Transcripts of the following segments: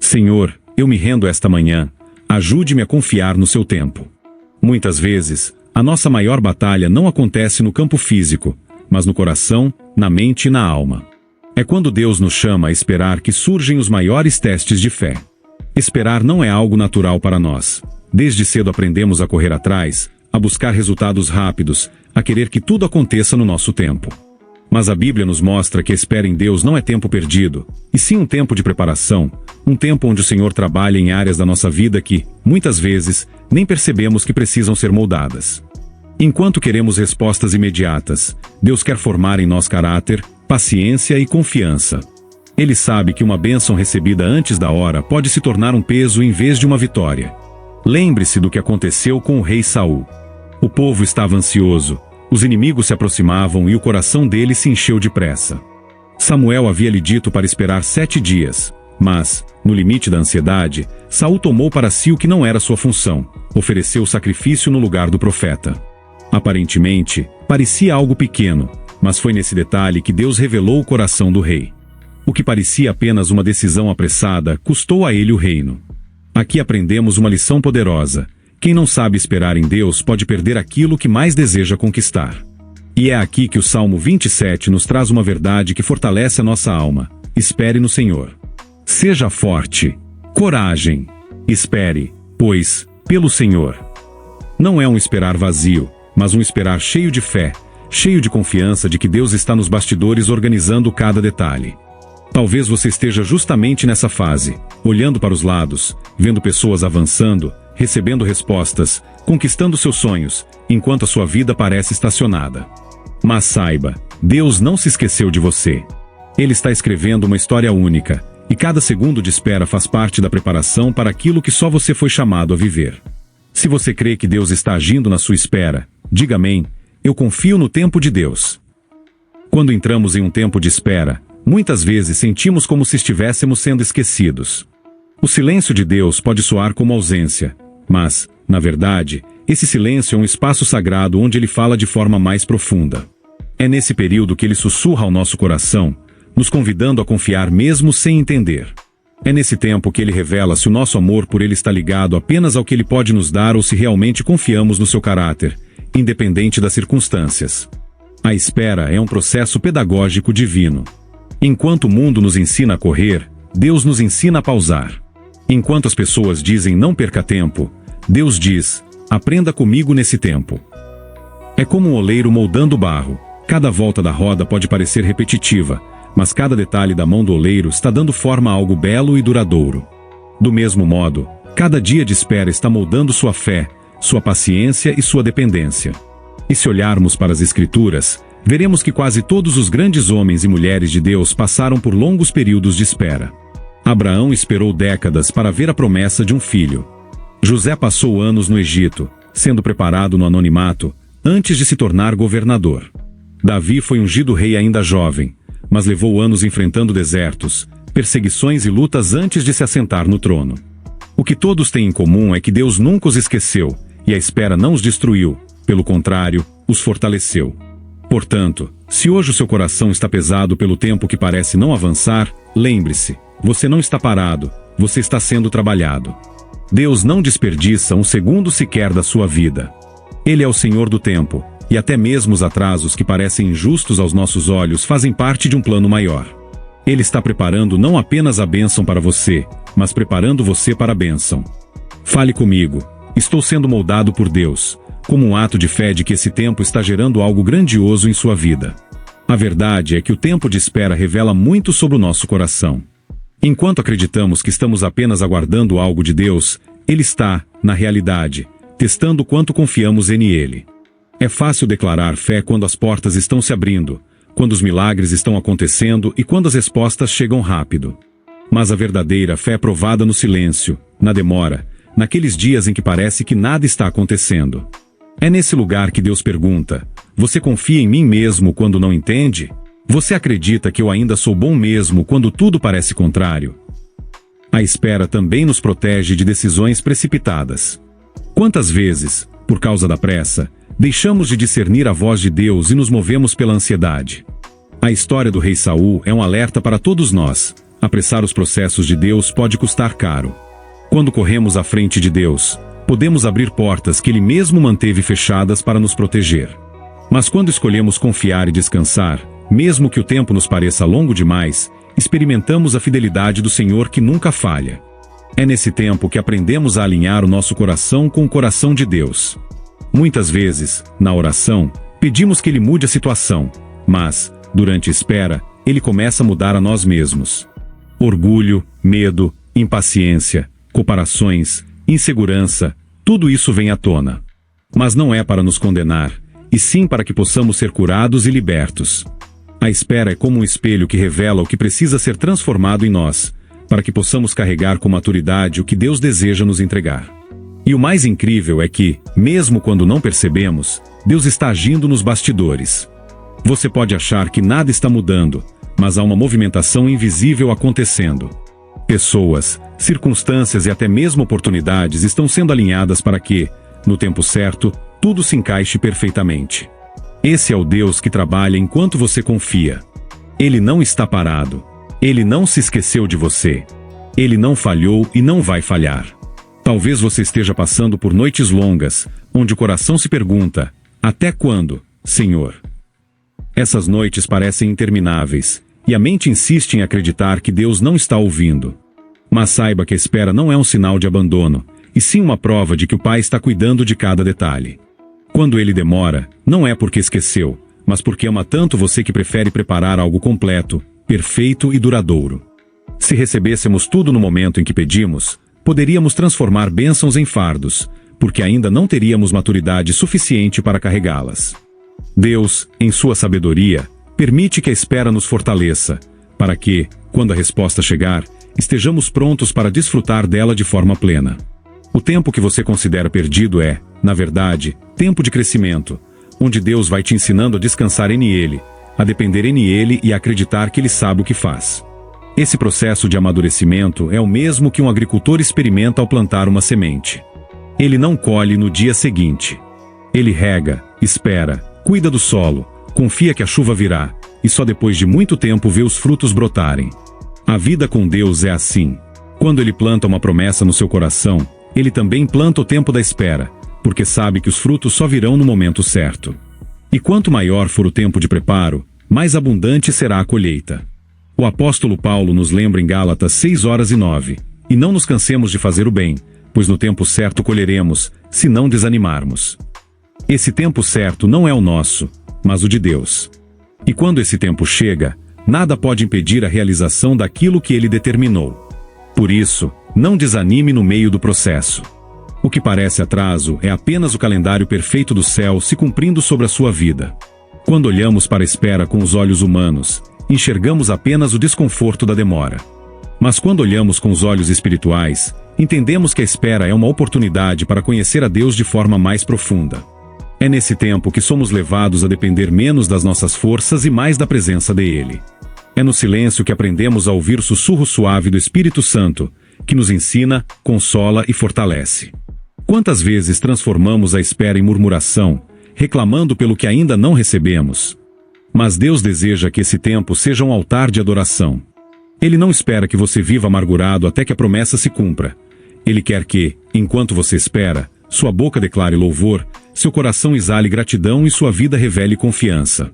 Senhor, eu me rendo esta manhã. Ajude-me a confiar no seu tempo. Muitas vezes, a nossa maior batalha não acontece no campo físico, mas no coração, na mente e na alma. É quando Deus nos chama a esperar que surgem os maiores testes de fé. Esperar não é algo natural para nós. Desde cedo aprendemos a correr atrás, a buscar resultados rápidos, a querer que tudo aconteça no nosso tempo. Mas a Bíblia nos mostra que a espera em Deus não é tempo perdido, e sim um tempo de preparação, um tempo onde o Senhor trabalha em áreas da nossa vida que, muitas vezes, nem percebemos que precisam ser moldadas. Enquanto queremos respostas imediatas, Deus quer formar em nós caráter, paciência e confiança. Ele sabe que uma bênção recebida antes da hora pode se tornar um peso em vez de uma vitória. Lembre-se do que aconteceu com o rei Saul. O povo estava ansioso, os inimigos se aproximavam e o coração dele se encheu de pressa. Samuel havia lhe dito para esperar 7 dias, mas, no limite da ansiedade, Saul tomou para si o que não era sua função, ofereceu o sacrifício no lugar do profeta. Aparentemente, parecia algo pequeno, mas foi nesse detalhe que Deus revelou o coração do rei. O que parecia apenas uma decisão apressada custou a ele o reino. Aqui aprendemos uma lição poderosa. Quem não sabe esperar em Deus pode perder aquilo que mais deseja conquistar. E é aqui que o Salmo 27 nos traz uma verdade que fortalece a nossa alma. Espere no Senhor. Seja forte. Coragem. Espere, pois, pelo Senhor. Não é um esperar vazio, mas um esperar cheio de fé, cheio de confiança de que Deus está nos bastidores organizando cada detalhe. Talvez você esteja justamente nessa fase, olhando para os lados, vendo pessoas avançando, recebendo respostas, conquistando seus sonhos, enquanto a sua vida parece estacionada. Mas saiba, Deus não se esqueceu de você. Ele está escrevendo uma história única, e cada segundo de espera faz parte da preparação para aquilo que só você foi chamado a viver. Se você crê que Deus está agindo na sua espera, diga amém, eu confio no tempo de Deus. Quando entramos em um tempo de espera, muitas vezes sentimos como se estivéssemos sendo esquecidos. O silêncio de Deus pode soar como ausência, mas, na verdade, esse silêncio é um espaço sagrado onde Ele fala de forma mais profunda. É nesse período que Ele sussurra ao nosso coração, nos convidando a confiar mesmo sem entender. É nesse tempo que Ele revela se o nosso amor por Ele está ligado apenas ao que Ele pode nos dar ou se realmente confiamos no seu caráter, independente das circunstâncias. A espera é um processo pedagógico divino. Enquanto o mundo nos ensina a correr, Deus nos ensina a pausar. Enquanto as pessoas dizem não perca tempo, Deus diz, aprenda comigo nesse tempo. É como um oleiro moldando barro. Cada volta da roda pode parecer repetitiva, mas cada detalhe da mão do oleiro está dando forma a algo belo e duradouro. Do mesmo modo, cada dia de espera está moldando sua fé, sua paciência e sua dependência. E se olharmos para as Escrituras, veremos que quase todos os grandes homens e mulheres de Deus passaram por longos períodos de espera. Abraão esperou décadas para ver a promessa de um filho. José passou anos no Egito, sendo preparado no anonimato, antes de se tornar governador. Davi foi ungido rei ainda jovem, mas levou anos enfrentando desertos, perseguições e lutas antes de se assentar no trono. O que todos têm em comum é que Deus nunca os esqueceu, e a espera não os destruiu, pelo contrário, os fortaleceu. Portanto, se hoje o seu coração está pesado pelo tempo que parece não avançar, lembre-se, você não está parado, você está sendo trabalhado. Deus não desperdiça um segundo sequer da sua vida. Ele é o Senhor do tempo, e até mesmo os atrasos que parecem injustos aos nossos olhos fazem parte de um plano maior. Ele está preparando não apenas a bênção para você, mas preparando você para a bênção. Fale comigo, estou sendo moldado por Deus, como um ato de fé de que esse tempo está gerando algo grandioso em sua vida. A verdade é que o tempo de espera revela muito sobre o nosso coração. Enquanto acreditamos que estamos apenas aguardando algo de Deus, Ele está, na realidade, testando quanto confiamos em Ele. É fácil declarar fé quando as portas estão se abrindo, quando os milagres estão acontecendo e quando as respostas chegam rápido. Mas a verdadeira fé é provada no silêncio, na demora, naqueles dias em que parece que nada está acontecendo. É nesse lugar que Deus pergunta, você confia em mim mesmo quando não entende? Você acredita que eu ainda sou bom mesmo quando tudo parece contrário? A espera também nos protege de decisões precipitadas. Quantas vezes, por causa da pressa, deixamos de discernir a voz de Deus e nos movemos pela ansiedade? A história do rei Saul é um alerta para todos nós. apressar os processos de Deus pode custar caro. Quando corremos à frente de Deus, podemos abrir portas que Ele mesmo manteve fechadas para nos proteger. Mas quando escolhemos confiar e descansar, mesmo que o tempo nos pareça longo demais, experimentamos a fidelidade do Senhor que nunca falha. É nesse tempo que aprendemos a alinhar o nosso coração com o coração de Deus. Muitas vezes, na oração, pedimos que Ele mude a situação, mas, durante a espera, Ele começa a mudar a nós mesmos. Orgulho, medo, impaciência, comparações, insegurança, tudo isso vem à tona. Mas não é para nos condenar, e sim para que possamos ser curados e libertos. A espera é como um espelho que revela o que precisa ser transformado em nós, para que possamos carregar com maturidade o que Deus deseja nos entregar. E o mais incrível é que, mesmo quando não percebemos, Deus está agindo nos bastidores. Você pode achar que nada está mudando, mas há uma movimentação invisível acontecendo. Pessoas, circunstâncias e até mesmo oportunidades estão sendo alinhadas para que, no tempo certo, tudo se encaixe perfeitamente. Esse é o Deus que trabalha enquanto você confia. Ele não está parado. Ele não se esqueceu de você. Ele não falhou e não vai falhar. Talvez você esteja passando por noites longas, onde o coração se pergunta: até quando, Senhor? Essas noites parecem intermináveis, e a mente insiste em acreditar que Deus não está ouvindo. Mas saiba que a espera não é um sinal de abandono, e sim uma prova de que o Pai está cuidando de cada detalhe. Quando Ele demora, não é porque esqueceu, mas porque ama tanto você que prefere preparar algo completo, perfeito e duradouro. Se recebêssemos tudo no momento em que pedimos, poderíamos transformar bênçãos em fardos, porque ainda não teríamos maturidade suficiente para carregá-las. Deus, em sua sabedoria, permite que a espera nos fortaleça, para que, quando a resposta chegar, estejamos prontos para desfrutar dela de forma plena. O tempo que você considera perdido é, na verdade, tempo de crescimento, onde Deus vai te ensinando a descansar em Ele, a depender em Ele e a acreditar que Ele sabe o que faz. Esse processo de amadurecimento é o mesmo que um agricultor experimenta ao plantar uma semente. Ele não colhe no dia seguinte. Ele rega, espera, cuida do solo, confia que a chuva virá, e só depois de muito tempo vê os frutos brotarem. A vida com Deus é assim. Quando Ele planta uma promessa no seu coração, Ele também planta o tempo da espera, porque sabe que os frutos só virão no momento certo. E quanto maior for o tempo de preparo, mais abundante será a colheita. O apóstolo Paulo nos lembra em Gálatas 6:9, e não nos cansemos de fazer o bem, pois no tempo certo colheremos, se não desanimarmos. Esse tempo certo não é o nosso, mas o de Deus. E quando esse tempo chega, nada pode impedir a realização daquilo que Ele determinou. Por isso, não desanime no meio do processo. O que parece atraso é apenas o calendário perfeito do céu se cumprindo sobre a sua vida. Quando olhamos para a espera com os olhos humanos, enxergamos apenas o desconforto da demora. Mas quando olhamos com os olhos espirituais, entendemos que a espera é uma oportunidade para conhecer a Deus de forma mais profunda. É nesse tempo que somos levados a depender menos das nossas forças e mais da presença dEle. É no silêncio que aprendemos a ouvir o sussurro suave do Espírito Santo, que nos ensina, consola e fortalece. Quantas vezes transformamos a espera em murmuração, reclamando pelo que ainda não recebemos? Mas Deus deseja que esse tempo seja um altar de adoração. Ele não espera que você viva amargurado até que a promessa se cumpra. Ele quer que, enquanto você espera, sua boca declare louvor, seu coração exale gratidão e sua vida revele confiança.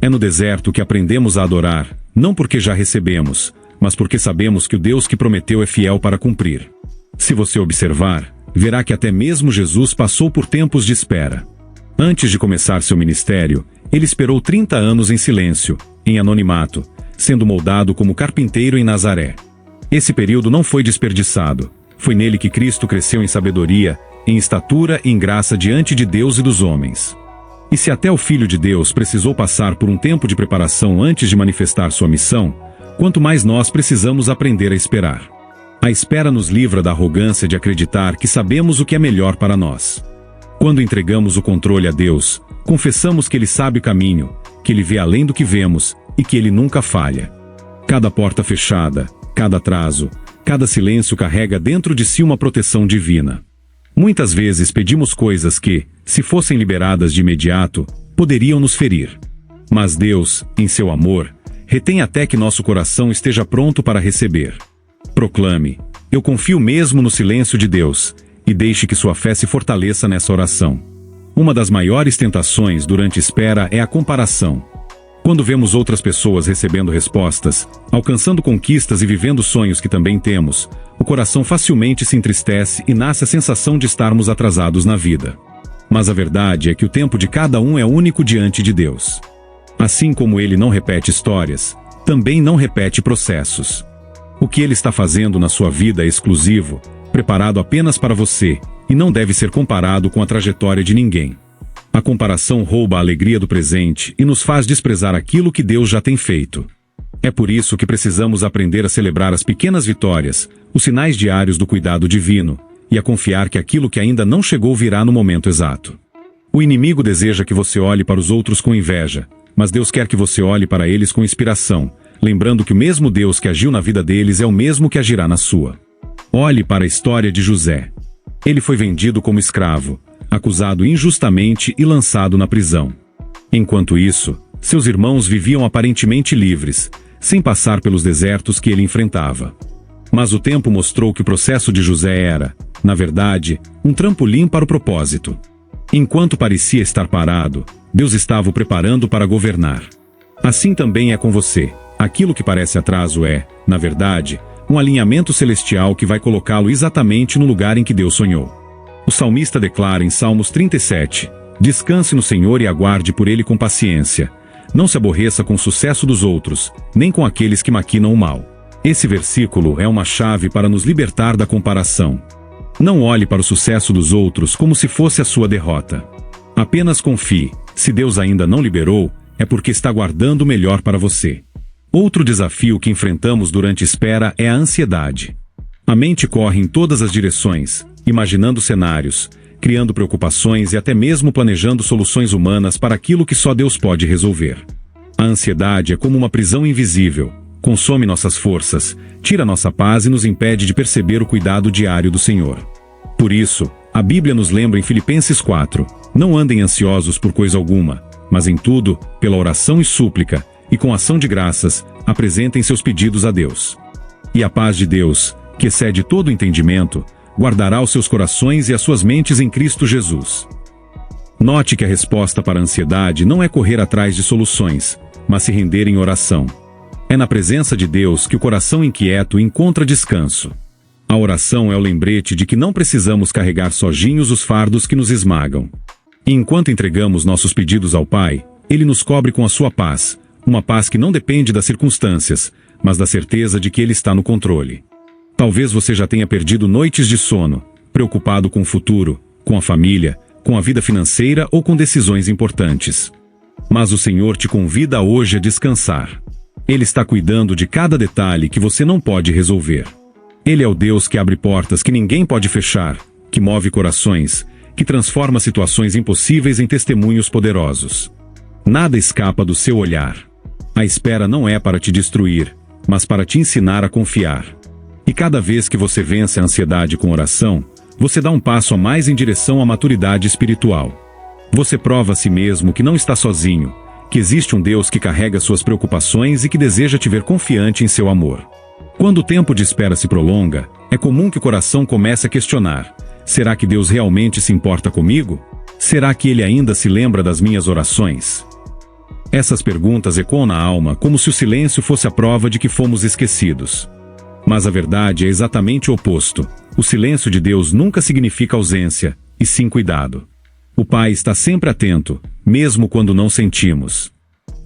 É no deserto que aprendemos a adorar, não porque já recebemos, mas porque sabemos que o Deus que prometeu é fiel para cumprir. Se você observar, verá que até mesmo Jesus passou por tempos de espera. Antes de começar seu ministério, ele esperou 30 anos em silêncio, em anonimato, sendo moldado como carpinteiro em Nazaré. Esse período não foi desperdiçado. Foi nele que Cristo cresceu em sabedoria, em estatura e em graça diante de Deus e dos homens. E se até o Filho de Deus precisou passar por um tempo de preparação antes de manifestar sua missão, quanto mais nós precisamos aprender a esperar. A espera nos livra da arrogância de acreditar que sabemos o que é melhor para nós. Quando entregamos o controle a Deus, confessamos que Ele sabe o caminho, que Ele vê além do que vemos e que Ele nunca falha. Cada porta fechada, cada atraso, cada silêncio carrega dentro de si uma proteção divina. Muitas vezes pedimos coisas que, se fossem liberadas de imediato, poderiam nos ferir. Mas Deus, em seu amor, retém até que nosso coração esteja pronto para receber. Proclame: eu confio mesmo no silêncio de Deus, e deixe que sua fé se fortaleça nessa oração. Uma das maiores tentações durante a espera é a comparação. Quando vemos outras pessoas recebendo respostas, alcançando conquistas e vivendo sonhos que também temos, o coração facilmente se entristece e nasce a sensação de estarmos atrasados na vida. Mas a verdade é que o tempo de cada um é único diante de Deus. Assim como Ele não repete histórias, também não repete processos. O que Ele está fazendo na sua vida é exclusivo, preparado apenas para você, e não deve ser comparado com a trajetória de ninguém. A comparação rouba a alegria do presente e nos faz desprezar aquilo que Deus já tem feito. É por isso que precisamos aprender a celebrar as pequenas vitórias, os sinais diários do cuidado divino, e a confiar que aquilo que ainda não chegou virá no momento exato. O inimigo deseja que você olhe para os outros com inveja, mas Deus quer que você olhe para eles com inspiração, lembrando que o mesmo Deus que agiu na vida deles é o mesmo que agirá na sua. Olhe para a história de José. Ele foi vendido como escravo, acusado injustamente e lançado na prisão. Enquanto isso, seus irmãos viviam aparentemente livres, sem passar pelos desertos que ele enfrentava. Mas o tempo mostrou que o processo de José era, na verdade, um trampolim para o propósito. Enquanto parecia estar parado, Deus estava o preparando para governar. Assim também é com você. Aquilo que parece atraso é, na verdade, um alinhamento celestial que vai colocá-lo exatamente no lugar em que Deus sonhou. O salmista declara em Salmos 37, descanse no Senhor e aguarde por Ele com paciência. Não se aborreça com o sucesso dos outros, nem com aqueles que maquinam o mal. Esse versículo é uma chave para nos libertar da comparação. Não olhe para o sucesso dos outros como se fosse a sua derrota. Apenas confie, se Deus ainda não liberou, é porque está guardando o melhor para você. Outro desafio que enfrentamos durante a espera é a ansiedade. A mente corre em todas as direções, imaginando cenários, criando preocupações e até mesmo planejando soluções humanas para aquilo que só Deus pode resolver. A ansiedade é como uma prisão invisível, consome nossas forças, tira nossa paz e nos impede de perceber o cuidado diário do Senhor. Por isso, a Bíblia nos lembra em Filipenses 4, não andem ansiosos por coisa alguma, mas em tudo, pela oração e súplica, e com ação de graças, apresentem seus pedidos a Deus. E a paz de Deus, que excede todo o entendimento, guardará os seus corações e as suas mentes em Cristo Jesus. Note que a resposta para a ansiedade não é correr atrás de soluções, mas se render em oração. É na presença de Deus que o coração inquieto encontra descanso. A oração é o lembrete de que não precisamos carregar sozinhos os fardos que nos esmagam. E enquanto entregamos nossos pedidos ao Pai, Ele nos cobre com a sua paz, uma paz que não depende das circunstâncias, mas da certeza de que Ele está no controle. Talvez você já tenha perdido noites de sono, preocupado com o futuro, com a família, com a vida financeira ou com decisões importantes. Mas o Senhor te convida hoje a descansar. Ele está cuidando de cada detalhe que você não pode resolver. Ele é o Deus que abre portas que ninguém pode fechar, que move corações, que transforma situações impossíveis em testemunhos poderosos. Nada escapa do seu olhar. A espera não é para te destruir, mas para te ensinar a confiar. E cada vez que você vence a ansiedade com oração, você dá um passo a mais em direção à maturidade espiritual. Você prova a si mesmo que não está sozinho, que existe um Deus que carrega suas preocupações e que deseja te ver confiante em seu amor. Quando o tempo de espera se prolonga, é comum que o coração comece a questionar: será que Deus realmente se importa comigo? Será que Ele ainda se lembra das minhas orações? Essas perguntas ecoam na alma como se o silêncio fosse a prova de que fomos esquecidos. Mas a verdade é exatamente o oposto. O silêncio de Deus nunca significa ausência, e sim cuidado. O Pai está sempre atento, mesmo quando não sentimos.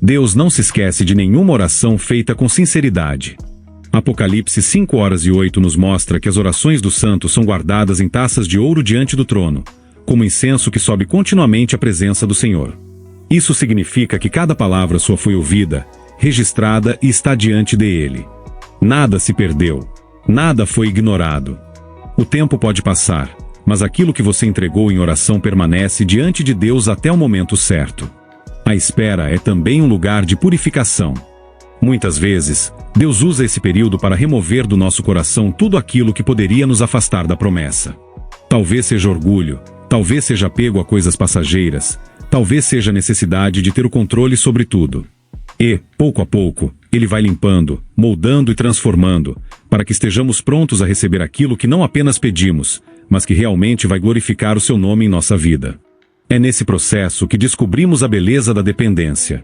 Deus não se esquece de nenhuma oração feita com sinceridade. Apocalipse 5:8 nos mostra que as orações dos santos são guardadas em taças de ouro diante do trono, como incenso que sobe continuamente à presença do Senhor. Isso significa que cada palavra sua foi ouvida, registrada e está diante dele. Nada se perdeu. Nada foi ignorado. O tempo pode passar, mas aquilo que você entregou em oração permanece diante de Deus até o momento certo. A espera é também um lugar de purificação. Muitas vezes, Deus usa esse período para remover do nosso coração tudo aquilo que poderia nos afastar da promessa. Talvez seja orgulho, talvez seja apego a coisas passageiras, talvez seja a necessidade de ter o controle sobre tudo. E, pouco a pouco, Ele vai limpando, moldando e transformando, para que estejamos prontos a receber aquilo que não apenas pedimos, mas que realmente vai glorificar o seu nome em nossa vida. É nesse processo que descobrimos a beleza da dependência.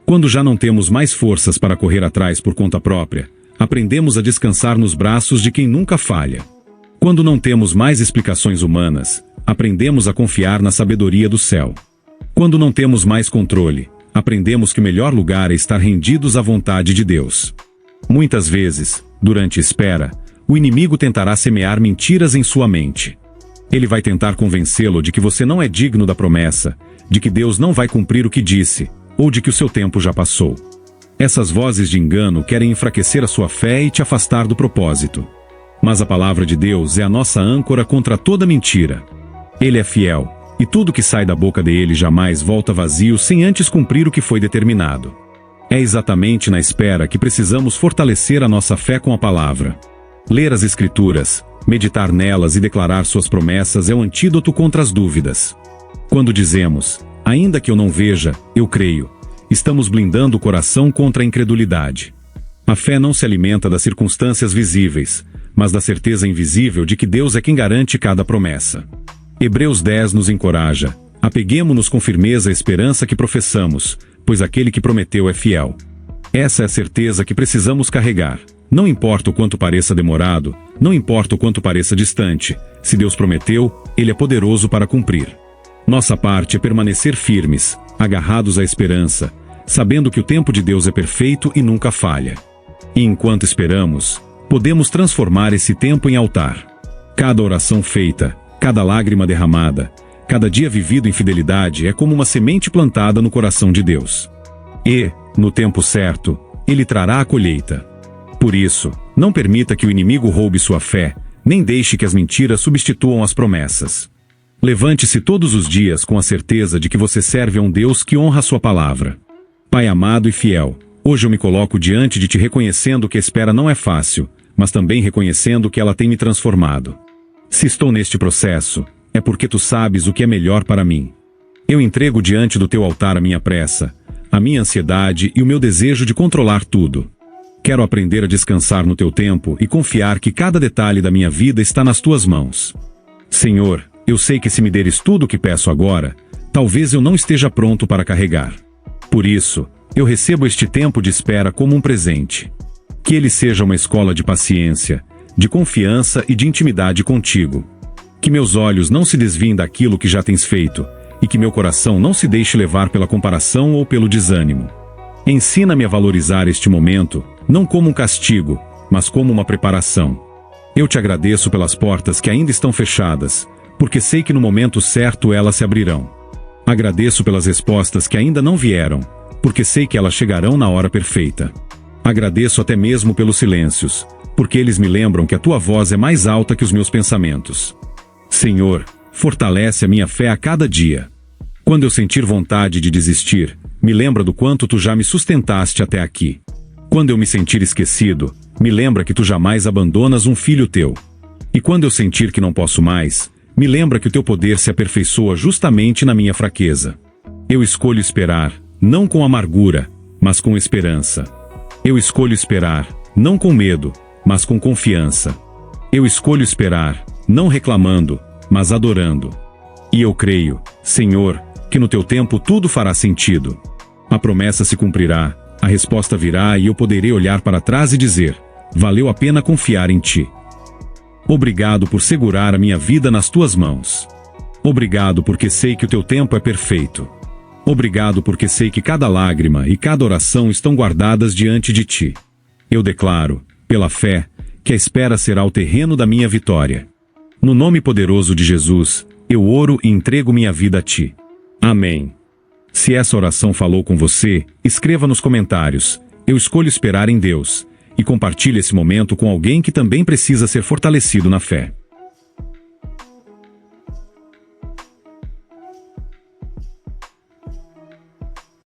Quando já não temos mais forças para correr atrás por conta própria, aprendemos a descansar nos braços de quem nunca falha. Quando não temos mais explicações humanas, aprendemos a confiar na sabedoria do céu. Quando não temos mais controle, aprendemos que o melhor lugar é estar rendidos à vontade de Deus. Muitas vezes, durante a espera, o inimigo tentará semear mentiras em sua mente. Ele vai tentar convencê-lo de que você não é digno da promessa, de que Deus não vai cumprir o que disse, ou de que o seu tempo já passou. Essas vozes de engano querem enfraquecer a sua fé e te afastar do propósito. Mas a palavra de Deus é a nossa âncora contra toda mentira. Ele é fiel, e tudo que sai da boca dele jamais volta vazio sem antes cumprir o que foi determinado. É exatamente na espera que precisamos fortalecer a nossa fé com a palavra. Ler as Escrituras, meditar nelas e declarar suas promessas é o antídoto contra as dúvidas. Quando dizemos, ainda que eu não veja, eu creio, estamos blindando o coração contra a incredulidade. A fé não se alimenta das circunstâncias visíveis, mas da certeza invisível de que Deus é quem garante cada promessa. Hebreus 10 nos encoraja: apeguemo-nos com firmeza à esperança que professamos, pois aquele que prometeu é fiel. Essa é a certeza que precisamos carregar. Não importa o quanto pareça demorado, não importa o quanto pareça distante, se Deus prometeu, Ele é poderoso para cumprir. Nossa parte é permanecer firmes, agarrados à esperança, sabendo que o tempo de Deus é perfeito e nunca falha. E enquanto esperamos, podemos transformar esse tempo em altar. Cada oração feita, cada lágrima derramada, cada dia vivido em fidelidade é como uma semente plantada no coração de Deus. E, no tempo certo, Ele trará a colheita. Por isso, não permita que o inimigo roube sua fé, nem deixe que as mentiras substituam as promessas. Levante-se todos os dias com a certeza de que você serve a um Deus que honra sua palavra. Pai amado e fiel, hoje eu me coloco diante de Ti reconhecendo que a espera não é fácil, mas também reconhecendo que ela tem me transformado. Se estou neste processo, é porque Tu sabes o que é melhor para mim. Eu entrego diante do Teu altar a minha pressa, a minha ansiedade e o meu desejo de controlar tudo. Quero aprender a descansar no Teu tempo e confiar que cada detalhe da minha vida está nas Tuas mãos. Senhor, eu sei que se me deres tudo o que peço agora, talvez eu não esteja pronto para carregar. Por isso, eu recebo este tempo de espera como um presente. Que ele seja uma escola de paciência, de confiança e de intimidade contigo. Que meus olhos não se desviem daquilo que já tens feito, e que meu coração não se deixe levar pela comparação ou pelo desânimo. Ensina-me a valorizar este momento, não como um castigo, mas como uma preparação. Eu te agradeço pelas portas que ainda estão fechadas, porque sei que no momento certo elas se abrirão. Agradeço pelas respostas que ainda não vieram, porque sei que elas chegarão na hora perfeita. Agradeço até mesmo pelos silêncios, porque eles me lembram que a Tua voz é mais alta que os meus pensamentos. Senhor, fortalece a minha fé a cada dia. Quando eu sentir vontade de desistir, me lembra do quanto Tu já me sustentaste até aqui. Quando eu me sentir esquecido, me lembra que Tu jamais abandonas um filho Teu. E quando eu sentir que não posso mais, me lembra que o Teu poder se aperfeiçoa justamente na minha fraqueza. Eu escolho esperar, não com amargura, mas com esperança. Eu escolho esperar, não com medo, mas com confiança. Eu escolho esperar, não reclamando, mas adorando. E eu creio, Senhor, que no Teu tempo tudo fará sentido. A promessa se cumprirá, a resposta virá e eu poderei olhar para trás e dizer: valeu a pena confiar em Ti. Obrigado por segurar a minha vida nas Tuas mãos. Obrigado porque sei que o Teu tempo é perfeito. Obrigado porque sei que cada lágrima e cada oração estão guardadas diante de Ti. Eu declaro, pela fé, que a espera será o terreno da minha vitória. No nome poderoso de Jesus, eu oro e entrego minha vida a Ti. Amém. Se essa oração falou com você, escreva nos comentários: eu escolho esperar em Deus, e compartilhe esse momento com alguém que também precisa ser fortalecido na fé.